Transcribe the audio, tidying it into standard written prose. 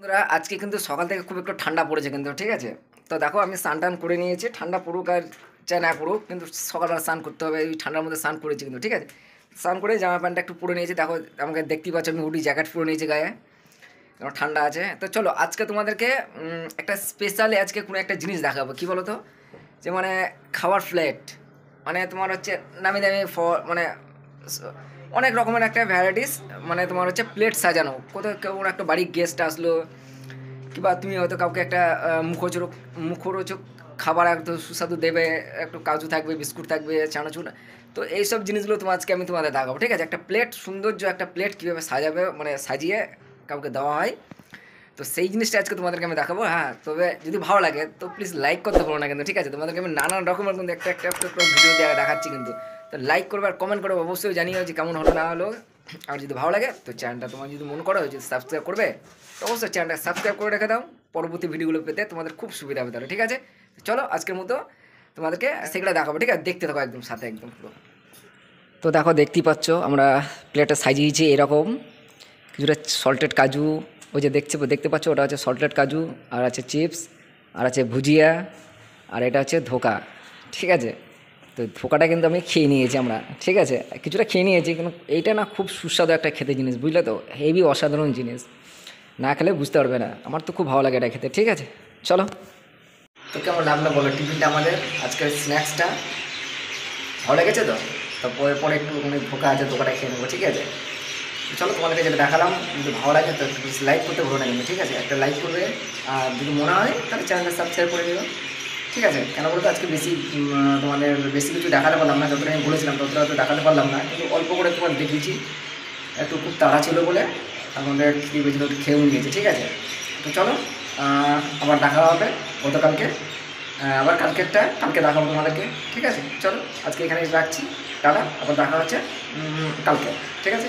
বন্ধুরা আজকে কিন্তু সকাল থেকে খুব একটু ঠান্ডা পড়েছে কিন্তু ঠিক আছে। তো দেখো আমি স্নান টান করে নিয়েছি, ঠান্ডা পড়ুক আর চাই না পড়ুক কিন্তু সকালবেলা স্নান করতে হবে, এই ঠান্ডার মধ্যে স্নান করেছি কিন্তু ঠিক আছে। স্নান করে জামা প্যান্টটা একটু পরে নিয়েছি, দেখো আমাকে দেখতেই পাচ্ছ আমি হুডি জ্যাকেট পরে নিয়েছি গায়ে, কারণ ঠান্ডা আছে। তো চলো আজকে তোমাদেরকে একটা স্পেশালি আজকে কোনো একটা জিনিস দেখাবো, কী বলো তো, যে মানে খাবার প্লেট, মানে তোমার হচ্ছে নামি দামি মানে স- অনেক রকমের একটা ভ্যারাইটিস, মানে তোমার হচ্ছে প্লেট সাজানো, কোথাও কেউ একটা বাড়ির গেস্ট আসলো, কিংবা তুমি হয়তো কাউকে একটা মুখরোচক খাবার একটু সুস্বাদু দেবে, একটু কাজু থাকবে, বিস্কুট থাকবে, চানাচুর। তো এইসব জিনিসগুলো আজকে আমি তোমাদের দেখাবো ঠিক আছে। একটা প্লেট, সৌন্দর্য একটা প্লেট কীভাবে সাজাবে, মানে সাজিয়ে কাউকে দেওয়া হয়, তো সেই জিনিসটা আজকে তোমাদেরকে আমি দেখাবো। হ্যাঁ, তবে যদি ভালো লাগে তো প্লিজ লাইক করতে পারো না কিন্তু ঠিক আছে। তোমাদেরকে আমি নানান রকমের কিন্তু একটা ভিডিও দেখাচ্ছি কিন্তু, তো লাইক করবে আর কমেন্ট করবে, অবশ্যই জানিও যে কেমন হলো না হলো। আর যদি ভালো লাগে তো চ্যানেলটা তোমার যদি মনে করো যদি সাবস্ক্রাইব করবে, তো অবশ্যই চ্যানেলটা সাবস্ক্রাইব করে রেখে দাও, পরবর্তী ভিডিওগুলো পেতে তোমাদের খুব সুবিধা হবে তাহলে ঠিক আছে। চলো আজকের মতো তোমাদেরকে সেগুলো দেখাবো ঠিক আছে, দেখতে থাকো একদম সাথে একদম পুরো। তো দেখো দেখতেই পাচ্ছ আমরা প্লেটটা সাজিয়েছি এরকম, কিছুটা সল্টেড কাজু, ওই যে দেখতে পাচ্ছ ওটা হচ্ছে সল্টেড কাজু, আর আছে চিপস, আর আছে ভুজিয়া, আর এটা হচ্ছে ধোকা ঠিক আছে। তো ধোকাটা কিন্তু আমি খেয়ে নিয়েছি আমরা ঠিক আছে, কিছুটা খেয়ে নিয়েছি, কিন্তু এইটা না খুব সুস্বাদু একটা খেতে জিনিস, বুঝলে তো, হেভি অসাধারণ জিনিস, না খেলে বুঝতে পারবে না, আমার তো খুব ভালো লাগে এটা খেতে ঠিক আছে। চলো, তো কেমন লাগলো বলো টিফিনটা আমাদের আজকের স্ন্যাক্সটা, ভালো লেগেছে তো? তো পরে পরে একটু ধোকা আছে, ধোকাটা খেয়ে নেবো ঠিক আছে। চলো তোমাদেরকে যেটা দেখালাম, যদি ভালো লাগে তো একটু লাইক করতে ভুলো না কিন্তু ঠিক আছে, একটা লাইক করবে, আর যদি মনে হয় তাহলে চ্যানেলটা সাবস্ক্রাইব করে নিও ঠিক আছে। কেন বলতো আজকে বেশি তোমাদের বেশি কিছু দেখাতে পারলাম না, যতটা আমি বলেছিলাম ততটা হয়তো দেখাতে পারলাম না, কিন্তু অল্প করে তোমার দেখিয়েছি, একটু খুব তাড়া ছিল বলে আমাদের খিদে বেশি একটু খেয়েও নিয়েছি ঠিক আছে। তো চলো আবার দেখা হবে গতকালকে, আবার কালকে দেখাবো তোমাদেরকে ঠিক আছে। চলো আজকে এখানে রাখছি, টাটা, আবার দেখা হচ্ছে কালকে ঠিক আছে।